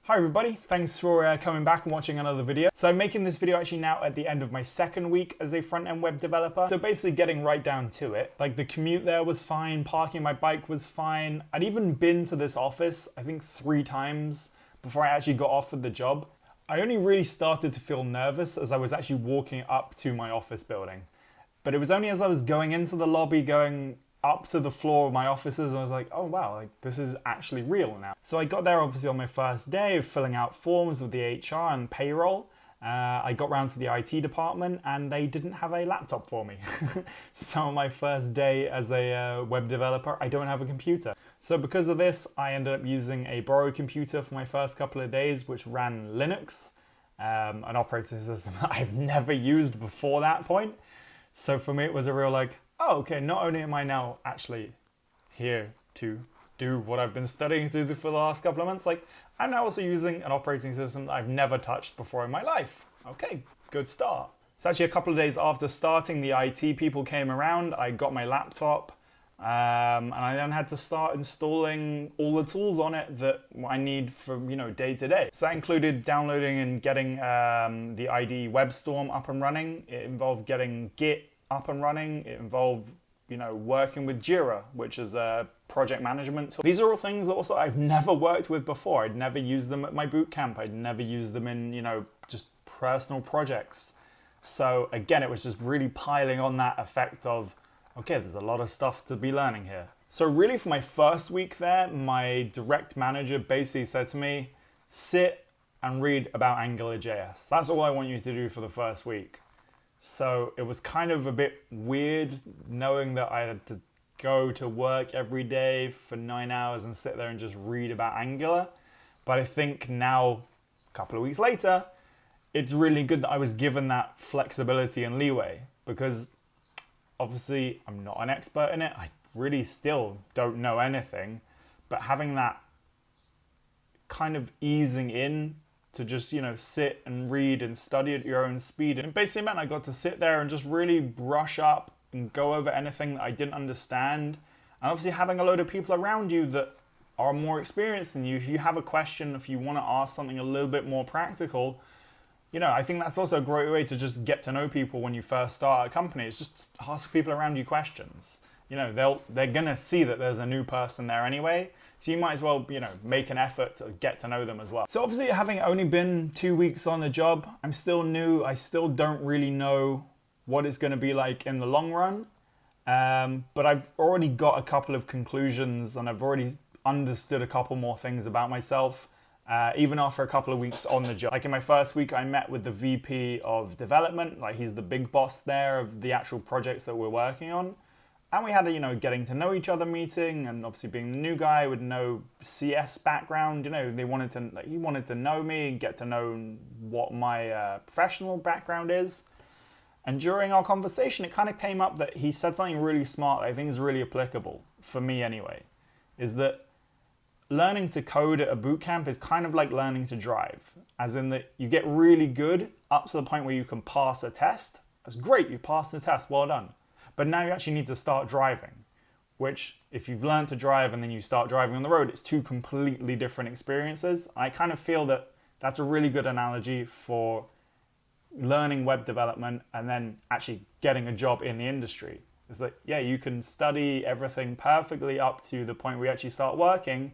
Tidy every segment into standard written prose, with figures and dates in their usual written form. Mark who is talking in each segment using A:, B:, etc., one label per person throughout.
A: Hi everybody, thanks for coming back and watching another video. So I'm making this video actually now at the end of my second week as a front-end web developer. So basically getting right down to it. Like the commute there was fine, parking my bike was fine. I'd even been to this office, I think 3 times before I actually got offered the job. I only really started to feel nervous as I was actually walking up to my office building. But it was only as I was going into the lobby, going up to the floor of my offices, and I was like, oh wow, like this is actually real now. So I got there obviously on my first day of filling out forms with the HR and payroll. I got round to the IT department and they didn't have a laptop for me. So on my first day as a web developer, I don't have a computer. So because of this, I ended up using a borrowed computer for my first couple of days, which ran Linux, an operating system that I've never used before that point. So for me, it was a real like, oh, okay, not only am I now actually here to do what I've been studying to do for the last couple of months, like I'm now also using an operating system that I've never touched before in my life. Okay, good start. So actually a couple of days after starting, the IT people came around, I got my laptop, and I then had to start installing all the tools on it that I need for, day to day. So that included downloading and getting the IDE WebStorm up and running. It involved getting Git up and running. It involved, working with Jira, which is a project management tool. These are all things that also I've never worked with before. I'd never used them at my bootcamp. I'd never used them in, just personal projects. So again, it was just really piling on that effect of, okay, there's a lot of stuff to be learning here. So really for my first week there, my direct manager basically said to me, sit and read about AngularJS. That's all I want you to do for the first week. So it was kind of a bit weird knowing that I had to go to work every day for 9 hours and sit there and just read about Angular. But I think now, a couple of weeks later, it's really good that I was given that flexibility and leeway, because obviously I'm not an expert in it. I really still don't know anything, but having that kind of easing in to just, sit and read and study at your own speed. And it basically meant I got to sit there and just really brush up and go over anything that I didn't understand. And obviously having a load of people around you that are more experienced than you, if you have a question, if you want to ask something a little bit more practical, I think that's also a great way to just get to know people when you first start a company. It's just ask people around you questions. They're gonna see that there's a new person there anyway. So you might as well, make an effort to get to know them as well. So obviously having only been 2 weeks on the job, I'm still new. I still don't really know what it's gonna be like in the long run. But I've already got a couple of conclusions and I've already understood a couple more things about myself, even after a couple of weeks on the job. Like in my first week, I met with the VP of development. Like he's the big boss there of the actual projects that we're working on. And we had a, getting to know each other meeting, and obviously being the new guy with no CS background, he wanted to know me and get to know what my professional background is. And during our conversation, it kind of came up that he said something really smart that I think is really applicable, for me anyway, is that learning to code at a bootcamp is kind of like learning to drive, as in that you get really good up to the point where you can pass a test. That's great, you passed the test, well done. But now you actually need to start driving, which if you've learned to drive and then you start driving on the road, it's 2 completely different experiences. I kind of feel that that's a really good analogy for learning web development and then actually getting a job in the industry. It's like, yeah, you can study everything perfectly up to the point where you actually start working,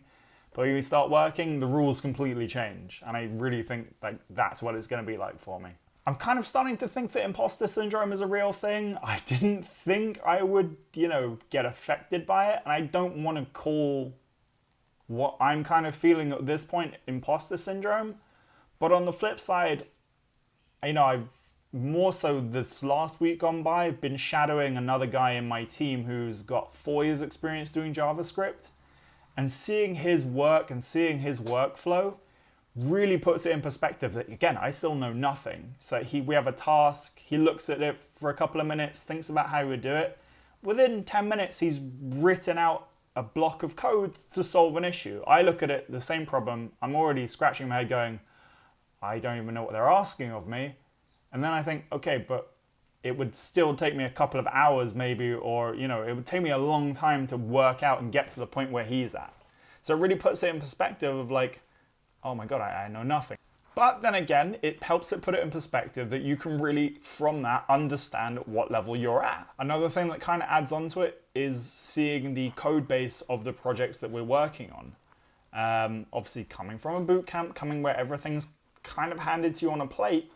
A: but when you start working, the rules completely change. And I really think like that's what it's going to be like for me. I'm kind of starting to think that imposter syndrome is a real thing. I didn't think I would, get affected by it. And I don't want to call what I'm kind of feeling at this point imposter syndrome. But on the flip side, I've more so this last week gone by, I've been shadowing another guy in my team who's got 4 years experience doing JavaScript. And seeing his work and seeing his workflow really puts it in perspective that, again, I still know nothing. So we have a task, he looks at it for a couple of minutes, thinks about how he would do it. Within 10 minutes, he's written out a block of code to solve an issue. I look at it, the same problem, I'm already scratching my head going, I don't even know what they're asking of me. And then I think, okay, but it would still take me a couple of hours maybe, or, it would take me a long time to work out and get to the point where he's at. So it really puts it in perspective of like, oh my God, I know nothing. But then again, it helps it put it in perspective that you can really, from that, understand what level you're at. Another thing that kind of adds on to it is seeing the code base of the projects that we're working on. Obviously, coming from a boot camp, coming where everything's kind of handed to you on a plate,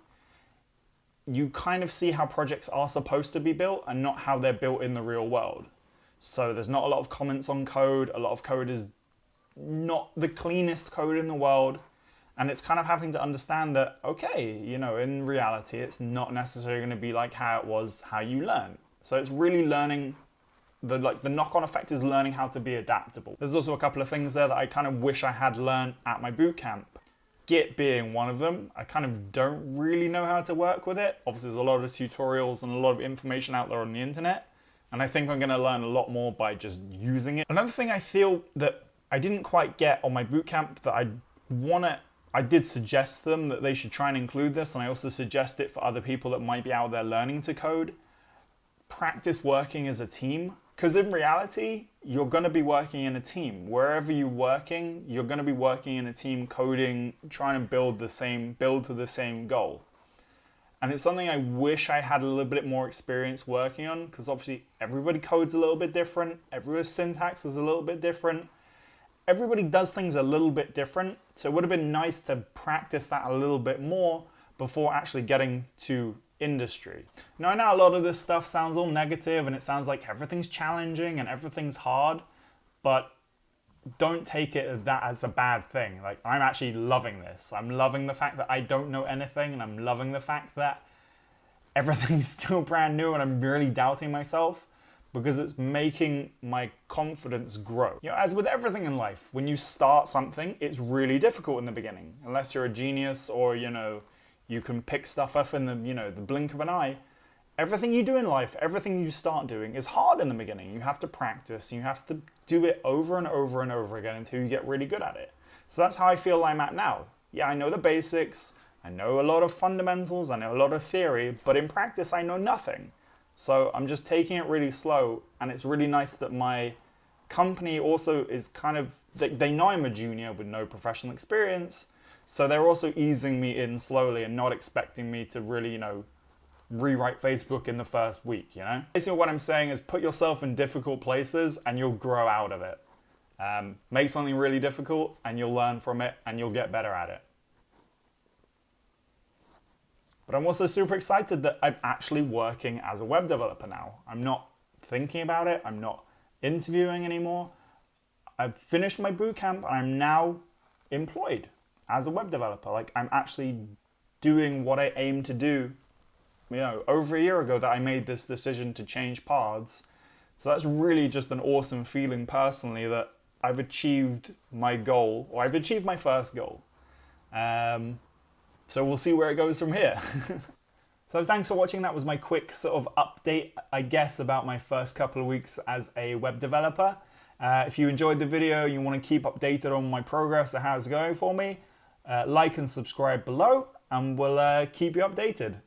A: you kind of see how projects are supposed to be built and not how they're built in the real world. So there's not a lot of comments on code. A lot of code is not the cleanest code in the world. And it's kind of having to understand that, okay, you know, in reality, it's not necessarily going to be like how it was, how you learn. So it's really learning, the knock-on effect is learning how to be adaptable. There's also a couple of things there that I kind of wish I had learned at my bootcamp. Git being one of them. I kind of don't really know how to work with it. Obviously, there's a lot of tutorials and a lot of information out there on the internet. And I think I'm going to learn a lot more by just using it. Another thing I feel that I didn't quite get on my bootcamp that I did suggest them that they should try and include this, and I also suggest it for other people that might be out there learning to code. Practice working as a team, because in reality, you're going to be working in a team. Wherever you're working, you're going to be working in a team, coding, trying to build to the same goal. And it's something I wish I had a little bit more experience working on, because obviously everybody codes a little bit different, everybody's syntax is a little bit different. Everybody does things a little bit different, so it would have been nice to practice that a little bit more before actually getting to industry. Now, I know a lot of this stuff sounds all negative and it sounds like everything's challenging and everything's hard, but don't take it that as a bad thing. Like, I'm actually loving this. I'm loving the fact that I don't know anything, and I'm loving the fact that everything's still brand new and I'm really doubting myself, because it's making my confidence grow. You know, as with everything in life, when you start something, it's really difficult in the beginning. Unless you're a genius or, you know, you can pick stuff up in the blink of an eye. Everything you do in life, everything you start doing is hard in the beginning. You have to practice, you have to do it over and over and over again until you get really good at it. So that's how I feel I'm at now. Yeah, I know the basics, I know a lot of fundamentals, I know a lot of theory, but in practice I know nothing. So I'm just taking it really slow, and it's really nice that my company also is kind of, they know I'm a junior with no professional experience, so they're also easing me in slowly and not expecting me to really, you know, rewrite Facebook in the first week, you know? Basically what I'm saying is put yourself in difficult places and you'll grow out of it. Make something really difficult and you'll learn from it and you'll get better at it. But I'm also super excited that I'm actually working as a web developer now. I'm not thinking about it. I'm not interviewing anymore. I've finished my bootcamp and I'm now employed as a web developer. Like, I'm actually doing what I aim to do. You know, over a year ago that I made this decision to change paths. So that's really just an awesome feeling personally that I've achieved my goal, or I've achieved my first goal. So we'll see where it goes from here. So thanks for watching. That was my quick sort of update, I guess, about my first couple of weeks as a web developer. If you enjoyed the video, you want to keep updated on my progress or how it's going for me, like and subscribe below, and we'll keep you updated.